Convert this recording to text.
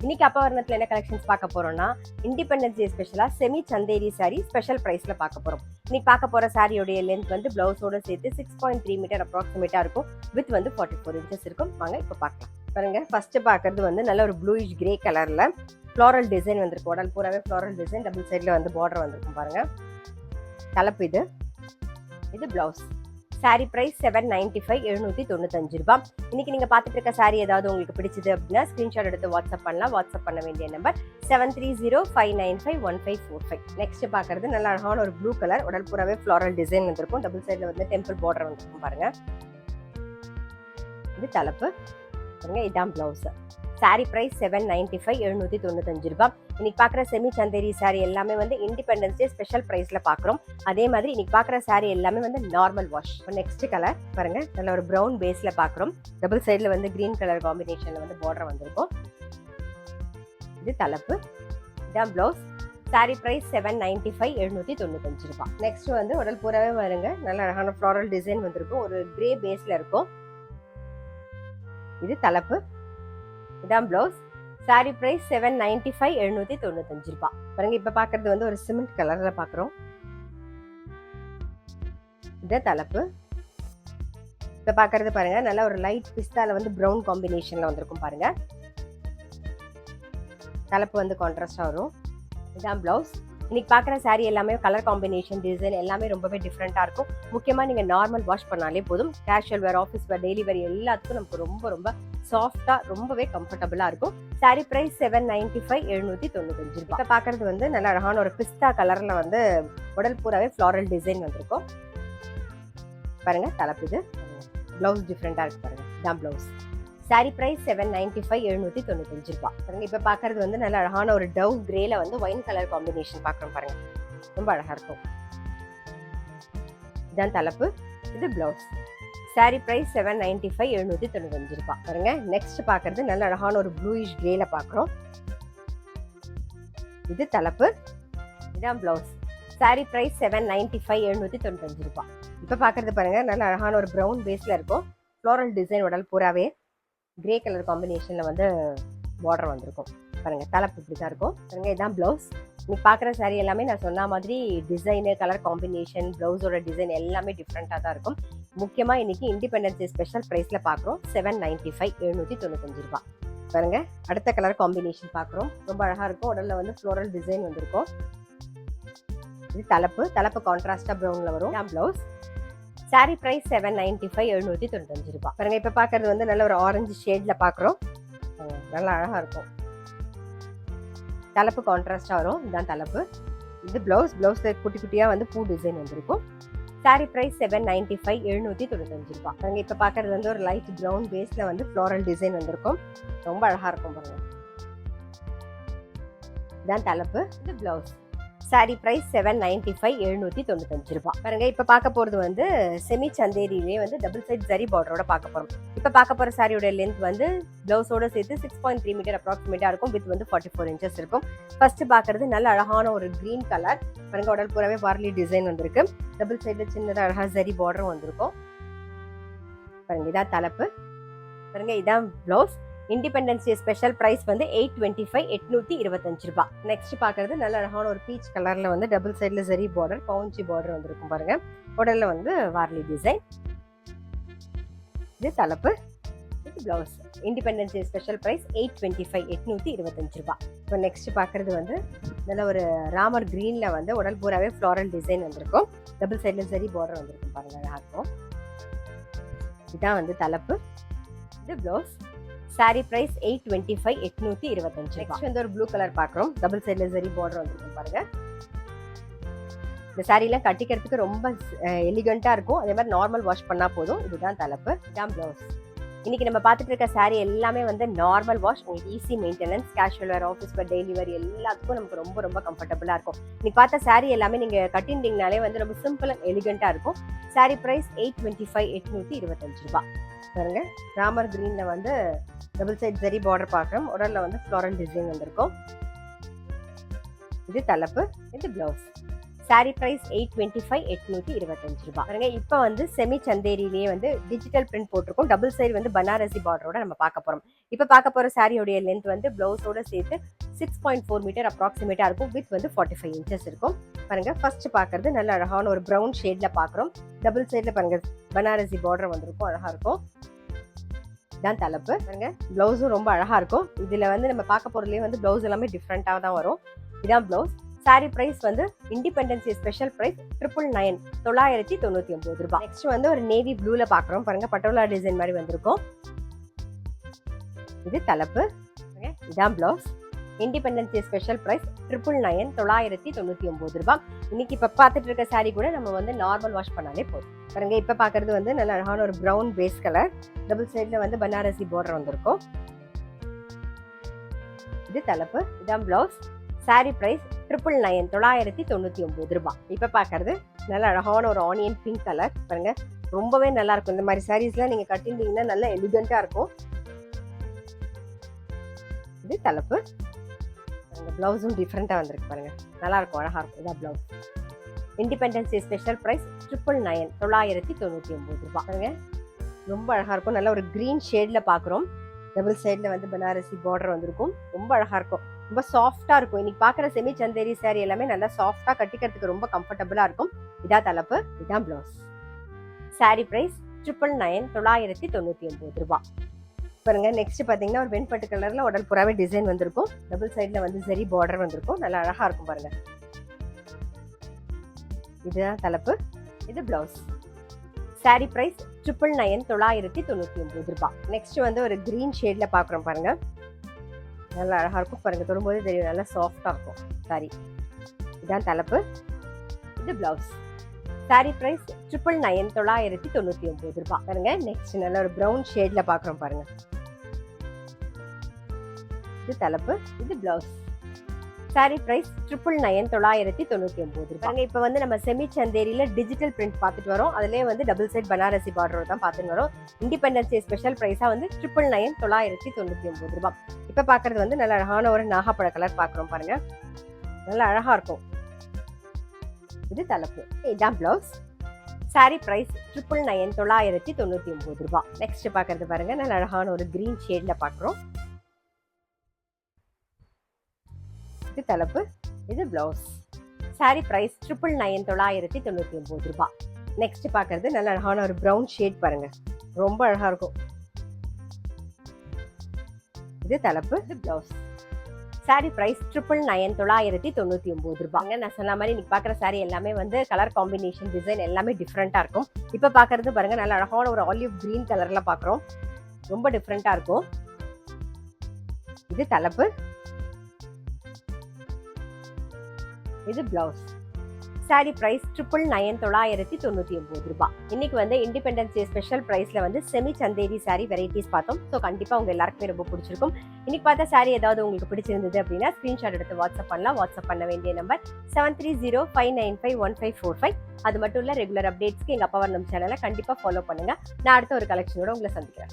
இன்னைக்கு அப்பவர்ணத்துல என்ன கலெக்ஷன்ஸ் பார்க்க போறோம்னா, இண்டிபெண்டன்ஸ் டே ஸ்பெஷலா செமி சந்தேரி saree ஸ்பெஷல் பிரைஸ்ல பார்க்க போறோம். இன்னைக்கு பார்க்க போற சாரியோட லென்த் வந்து பிளவுஸோட சேர்த்து 6.3 மீட்டர் அப்ராக்சிமேட்டா இருக்கும். வித் வந்து 44 இன்ச்சஸ் இருக்கும். வாங்க இப்போ பார்க்கலாம். பாருங்க, ஃபர்ஸ்ட் பார்க்கறது வந்து நல்ல ஒரு ப்ளூயிஷ் கிரே கலர்ல ஃப்ளோரல் டிசைன் வந்திருக்கு. உடல் பூராவே ஃப்ளோரல் டிசைன், டபுள் சைட்ல வந்து பார்டர் வந்திருக்கும். பாருங்க, தலைப்பு இது பிளவுஸ். சாரி பிரைஸ் 795 795 ரூபாய். இன்னைக்கு நீங்க பார்த்துட்டு இருக்க சாரி ஏதாவது உங்களுக்கு பிடிச்சது அப்படின்னா ஸ்கிரீன்ஷாட் எடுத்து வாட்ஸ்அப் பண்ணலாம். வாட்ஸ்அப் பண்ண வேண்டிய நம்பர் 7305951545. நெக்ஸ்ட் பார்க்கறது நல்ல அழகான ஒரு ப்ளூ கலர், உடல் பூராவே ஃப்ளோரல் டிசைன் வந்திருக்கும். டபுள் சைட்ல வந்து டெம்பிள் பார்டர் வந்திருக்கும். பாருங்க, இது தலைப்பு. பாருங்க, இதான் பிளவுஸ். சாரி பிரைஸ் 795 795 ரூபாய். இன்னைக்கு பார்க்குற செமி சந்தேரி சாரி எல்லாமே வந்து இண்டிபெண்டன்ஸ் டே ஸ்பெஷல் பிரைஸ்ல பார்க்குறோம். அதே மாதிரி இன்னைக்கு பார்க்குற சாரி எல்லாமே வந்து நார்மல் வாஷ். நெக்ஸ்ட் கலர் பாருங்க, நல்ல ஒரு ப்ரௌன் பேஸ்ல பார்க்குறோம். டபுள் சைட்ல வந்து கிரீன் கலர் காம்பினேஷன்ல வந்து பார்டர் வந்திருக்கும். இது தலைப்பு, இதான் பிளவுஸ். சாரி பிரைஸ் 795 795 ரூபாய். நெக்ஸ்ட் வந்து உடல் பூராவே பாருங்க, நல்ல அழகான ஃப்ளோரல் டிசைன் வந்திருக்கும். ஒரு கிரே பேஸ்ல இருக்கும். இது தலைப்பு, இதான் பிளவுஸ். சாரி பிரைஸ் 795 795 ரூபாய். பாருங்க, இப்ப பாக்குறது வந்து ஒரு சிமெண்ட் கலர்ல பாக்குறோம். இது தலைப்பு. இப்ப பாக்குறது பாருங்க, நல்ல ஒரு லைட் பிஸ்தால வந்து பிரவுன் காம்பினேஷன்ல வந்திருக்கும். பாருங்க, தலைப்பு வந்து கான்ட்ராஸ்டா வரும். இதான் பிளவுஸ். இன்னைக்கு பார்க்குற சாரி எல்லாமே கலர் காம்பினேஷன், டிசைன் எல்லாமே ரொம்பவே டிஃப்ரெண்ட்டாக இருக்கும். முக்கியமாக நீங்கள் நார்மல் வாஷ் பண்ணாலே போதும். கேஷுவல் வேர், ஆஃபீஸ் வேர், டெய்லி வேர் எல்லாத்துக்கும் நமக்கு ரொம்ப ரொம்ப சாஃப்டாக ரொம்பவே கம்ஃபர்டபுளாக இருக்கும். சாரி பிரைஸ் 795 795 ரூபாய். இப்போ பார்க்குறது வந்து நல்ல அழகான ஒரு பிஸ்தா கலரில் வந்து உடல் பூராவே ஃப்ளாரல் டிசைன் வந்திருக்கும். பாருங்க, தலைப்பு இது. ப்ளவுஸ் டிஃப்ரெண்ட்டாக இருக்கு. பாருங்க, இதான் ப்ளவுஸ். சாரி பிரைஸ் 795 795 ரூபாய். பாருங்க, இப்ப பாக்குறது வந்து நல்ல அழகான ஒரு டவ் கிரேல வந்து ஒயின் கலர் காம்பினேஷன் பாக்குறோம். பாருங்க, ரொம்ப அழகா இருக்கும். இதான் தலைப்பு, இது பிளவுஸ். சாரி பிரைஸ் 795 795 ரூபாய். பாருங்க, நெக்ஸ்ட் பாக்குறது நல்ல அழகான ஒரு ப்ளூயிஷ் கிரேல பாக்குறோம். இது தலைப்பு, இதான் பிளவுஸ். சாரி பிரைஸ் 795 795 ரூபாய். இப்ப பாக்குறது பாருங்க, நல்ல அழகான ஒரு பிரவுன் பேஸ்ல இருக்கும். ஃப்ளோரல் டிசைன் உடல் பூராவே கிரே கலர் காம்பினேஷன்ல வந்து பார்டர் வந்திருக்கும். பாருங்க, தலைப்பு இப்படி தான் இருக்கும். பாருங்க, இதான் பிளவுஸ். இன்னைக்கு பார்க்குற சாரி எல்லாமே நான் சொன்ன மாதிரி டிசைனு, கலர் காம்பினேஷன், பிளவுஸோட டிசைன் எல்லாமே டிஃப்ரெண்ட்டாக தான் இருக்கும். முக்கியமாக இன்னைக்கு இண்டிபெண்டன்ஸ் டே ஸ்பெஷல் ப்ரைஸில் பார்க்குறோம். 795 795 ரூபாய். பாருங்க, அடுத்த கலர் காம்பினேஷன் பார்க்குறோம். ரொம்ப அழகாக இருக்கும். உடல்ல வந்து ஃப்ளோரல் டிசைன் வந்திருக்கும். இது தலைப்பு. தலைப்பு கான்ட்ராஸ்டா ப்ரௌன்ல வரும். இதான் பிளவுஸ். சாரி பிரைஸ் 795 795 ரூபாய். பாருங்க, இப்ப பாக்குறது வந்து நல்ல ஒரு ஆரஞ்சு ஷேட்ல பாக்குறோம். நல்லா அழகா இருக்கும். தலைப்பு கான்ட்ராஸ்டா வரும். இதுதான் தலைப்பு. இது பிளவுஸ். பிளவுஸ்ல குட்டி குட்டியா வந்து பூ டிசைன் வந்திருக்கும். சாரி பிரைஸ் 795 795 ரூபாய். பாருங்க, இப்ப பாக்குறது வந்து ஒரு லைட் பிரவுன் பேஸ்ல வந்து ஃப்ளோரல் டிசைன் வந்திருக்கும். ரொம்ப அழகா இருக்கும். பாருங்க, இதுதான் தலைப்பு, இது பிளவுஸ். சாரி பிரைஸ் 795 795 ரூபாய். பாருங்க, இப்ப பார்க்க போறது வந்து செமி சந்தேரியிலே வந்து டபுள் சைட் ஜரி பார்டரோட பார்க்க போறோம். இப்ப பார்க்க போற சாரியோட லென்த் வந்து பிளவுஸோட சேர்த்து 6.3 மீட்டர் அப்ராக்சிமேட்டா இருக்கும். வித் வந்து 44 இன்ச்சஸ் இருக்கும். ஃபர்ஸ்ட் பாக்குறது நல்ல அழகான ஒரு கிரீன் கலர். பாருங்க, உடல் பூராவே பார்லி டிசைன் வந்திருக்கு. டபுள் சைட்ல சின்னதா அழகா ஜரி பார்டரும் வந்திருக்கும். பாருங்க, இதான் தலைப்பு. பாருங்க, இதான் blouse. Independence day special price வந்து 825 825 ரூபாய். நெக்ஸ்ட் பாக்குறது நல்ல அழகான ஒரு பீச் கலர்ல வந்து டபுள் சைட்ல ஜரி பார்டர், பவுன்சி பார்டர் வந்திருக்கும். பாருங்க, உடல்ல வந்து வார்லி டிசைன். இது தலைப்பு, இது blouse. Independence day special price 825 825 ரூபாய். இப்போ நெக்ஸ்ட் பாக்குறது வந்து நல்ல ஒரு ராமர் கிரீன்ல வந்து உடல் பூராவே ஃப்ளோரல் டிசைன் வந்திருக்கும். டபுள் சைட்ல ஜரி பார்டர் வந்திருக்கும். பாருங்க, அழகா இருக்கும். இதான் வந்து தலைப்பு, இது பிளவுஸ். Sorry price 825 825. நெக்ஸ்ட் வந்து ஒரு ப்ளூ கலர் பாக்குறோம். டபுள் சைட்ல ஜரி பார்டர் வந்திருக்கும். பாருங்க, இந்த சாரி எல்லாம் கட்டிக்கிறதுக்கு ரொம்ப எலிகண்டா இருக்கும். அதே மாதிரி நார்மல் வாஷ் பண்ணா போதும். இதுதான் தலைப்பு, இதுதான் பிளவுஸ். இன்னைக்கு நம்ம பார்த்துட்டு இருக்க சாரி எல்லாமே வந்து நார்மல் வாஷ், உங்களுக்கு ஈஸி மெயின்டெனன்ஸ், கேஷுவல் வேர், ஆஃபீஸ் வேர், டெய்லி வேர் எல்லாத்துக்கும் நமக்கு ரொம்ப ரொம்ப கம்ஃபர்டபுளா இருக்கும். இன்னைக்கு பார்த்த சாரி எல்லாமே நீங்க கட்டிருந்தீங்கனாலே வந்து ரொம்ப சிம்பிள் அண்ட் எலிகண்டா இருக்கும். சாரி பிரைஸ் 825 825 ரூபாய். பாருங்க, ராமர் கிரீன்ல வந்து டபுள் சைட் ஜரி பார்டர் பார்க்குறோம். உடல்ல வந்து ஃப்ளோரல் டிசைன் வந்திருக்கும். இது தலைப்பு, இது பிளவுஸ். சாரி பிரைஸ் 825 825 ரூபாய். பாருங்க இப்போ வந்து செமி சந்தேரியிலேயே வந்து டிஜிட்டல் பிரிண்ட் போட்டிருக்கோம். டபுள் சைடு வந்து பனாரசி பார்டரோட நம்ம பார்க்க போறோம். இப்போ பார்க்க போற சாரியோடைய லென்த் வந்து பிளவுஸோட சேர்த்து 6.4 மீட்டர் அப்ராக்சிமேட்டா இருக்கும். வித் வந்து 45 இன்ச்சஸ் இருக்கும். பாருங்க ஃபர்ஸ்ட் பாக்குறது நல்ல அழகான ஒரு பிரவுன் ஷேட்ல பாக்குறோம். டபுள் சைட்ல பாருங்க பனாரசி பார்டர் வந்திருக்கும், அழகா இருக்கும். இதான் தலைப்பு. பாருங்க பிளவுஸும் ரொம்ப அழகா இருக்கும். இதுல வந்து நம்ம பார்க்க போறதுலயே வந்து பிளவுஸ் எல்லாமே டிஃப்ரெண்டா தான் வரும். இதான் பிளவுஸ். சாரி பிரைஸ் வந்து இண்டிபெண்டன்ஸ் டே ஸ்பெஷல் பிரைஸ் 999 999 ரூபாய். நெக்ஸ்ட் வந்து ஒரு நேவி ப்ளூல பாக்குறோம். பாருங்க பட்டோலா டிசைன் மாதிரி வந்திருக்கும். இது தலைப்பு. இதான் blouse. Independence day special price 999 999 ரூபாய். இன்னைக்கு இப்ப பார்த்துட்டு இருக்க சாரி கூட நம்ம வந்து நார்மல் வாஷ் பண்ணாலே போதும். பாருங்க இப்ப பாக்குறது வந்து நல்ல அழகான ஒரு பிரவுன் பேஸ் கலர். டபுள் சைட்ல வந்து பனாரசி பார்டர் வந்திருக்கும். இது தலைப்பு. இதான் பிளவுஸ். சாரி பிரைஸ் 999 999 ரூபாய். இப்ப பாக்குறது நல்ல அழகான ஒரு ஆனியன் பிங்க் கலர். பாருங்க ரொம்பவே நல்லா இருக்கும். இந்த மாதிரி சாரீஸ்லாம் நீங்க கட்டிருந்தீங்கன்னா நல்ல எலிகண்டா இருக்கும். இது தலைப்பு. பிளவுஸும் டிஃப்ரெண்டா வந்திருக்கு. பாருங்க நல்லா இருக்கும், அழகா இருக்கும். இதான் blouse. Independence day special price 999 999 ரூபாய். பாருங்க ரொம்ப அழகா இருக்கும். நல்ல ஒரு கிரீன் ஷேட்ல பாக்குறோம். டபுள் சைட்ல வந்து பனாரசி பார்டர் வந்திருக்கும். ரொம்ப அழகா இருக்கும், ரொம்ப சாஃப்டா இருக்கும். இன்னைக்கு பாக்குற செமி சந்தேரி சாரி எல்லாமே நல்லா சாஃப்டா கட்டிக்கிறதுக்கு ரொம்ப கம்ஃபர்டபுளா இருக்கும். இதான் தலைப்பு. இதான் பிளவுஸ். சாரி பிரைஸ் 999 999 ரூபாய். பாருங்க நெக்ஸ்ட் பாத்தீங்கன்னா ஒரு வெண்பட்டு கலர்ல உடல் புறாவே டிசைன் வந்திருக்கும். டபுள் சைட்ல வந்து சரி பார்டர் வந்திருக்கும். நல்லா அழகா இருக்கும். பாருங்க இதுதான் தலைப்பு. இது பிளவுஸ். சாரி பிரைஸ் 999 999 ரூபாய். நெக்ஸ்ட் வந்து ஒரு கிரீன் ஷேட்ல பாக்குறோம். பாருங்க நல்லா அழகா இருக்கும். பாருங்க தொடும்போது தெரியும், நல்லா சாஃப்டா இருக்கும் சாரி. இதான் தலைப்பு. இது பிளவுஸ். சாரி பிரைஸ் 999 999 ரூபாய். பாருங்க நெக்ஸ்ட் நல்ல ஒரு பிரவுன் ஷேட்ல பாக்குறோம். பாருங்க இது தலைப்பு. இது பிளவுஸ். சாரி பிரைஸ் 999 999 ரூபாய். இப்ப வந்து நம்ம செமி சந்தேரியில டிஜிட்டல் பிரிண்ட் பார்த்துட்டு வரோம். அதுலயே வந்து டபுள் சைட் பனாரசி பார்டர் தான் பார்த்துட்டு வரோம். இண்டிபெண்டன்ஸ் டே ஸ்பெஷல் பிரைஸா வந்து 999 999 ரூபாய். இப்ப பாக்குறது வந்து நல்ல அழகான ஒரு நாகப்பழ கலர் பாக்குறோம். பாருங்க நல்ல அழகா இருக்கும். இது தலைப்பு. இதான் பிளவுஸ். சாரி பிரைஸ் 999 999 ரூபாய். நெக்ஸ்ட் பாக்குறது பாருங்க நல்ல அழகான ஒரு கிரீன் ஷேட்ல பாக்குறோம். இது தலைப்பு. இது பிளவுஸ். சாரி பிரைஸ் 999 999 ரூபாய். நெக்ஸ்ட் பாக்குறது நல்ல அழகான ஒரு பிரவுன் ஷேட். பாருங்க ரொம்ப அழகா இருக்கும். இது தலைப்பு. இது பிளவுஸ். சாரி பிரைஸ் 999 999 ரூபாய். நான் சொன்ன மாதிரி இன்னைக்கு பாக்குற சாரி எல்லாமே வந்து கலர் காம்பினேஷன் டிசைன் எல்லாமே டிஃப்ரெண்டா இருக்கும். இப்ப பாக்குறது பாருங்க நல்ல அழகான ஒரு ஆலிவ் கிரீன் கலர்ல பாக்குறோம். ரொம்ப டிஃப்ரெண்டா இருக்கும். இது தலைப்பு. இது பிளவுஸ். சாரி பிரைஸ் 999 ரூபாய். இன்னைக்கு வந்து இண்டிபெண்டன்ஸ் டே ஸ்பெஷல் பிரைஸ்ல வந்து செமி சந்தேரி சாரி வெரைட்டிஸ் பார்த்தோம். ஸோ கண்டிப்பா உங்க எல்லாருக்குமே ரொம்ப பிடிச்சிருக்கும். இன்னைக்கு பார்த்த சாரி ஏதாவது உங்களுக்கு பிடிச்சிருந்தது அப்படின்னா ஸ்கிரீன்ஷாட் எடுத்து வாட்ஸ்அப் பண்ணலாம். வாட்ஸ்அப் பண்ண வேண்டிய நம்பர் 7305951545. அது மட்டும் இல்ல ரெகுலர் அப்டேட்ஸ்க்கு எங்க அப்பா வர்ணம் சேனலை கண்டிப்பா ஃபாலோ பண்ணுங்க. நான் அடுத்த ஒரு கலெக்ஷனோட உங்களை சந்திக்கிறேன்.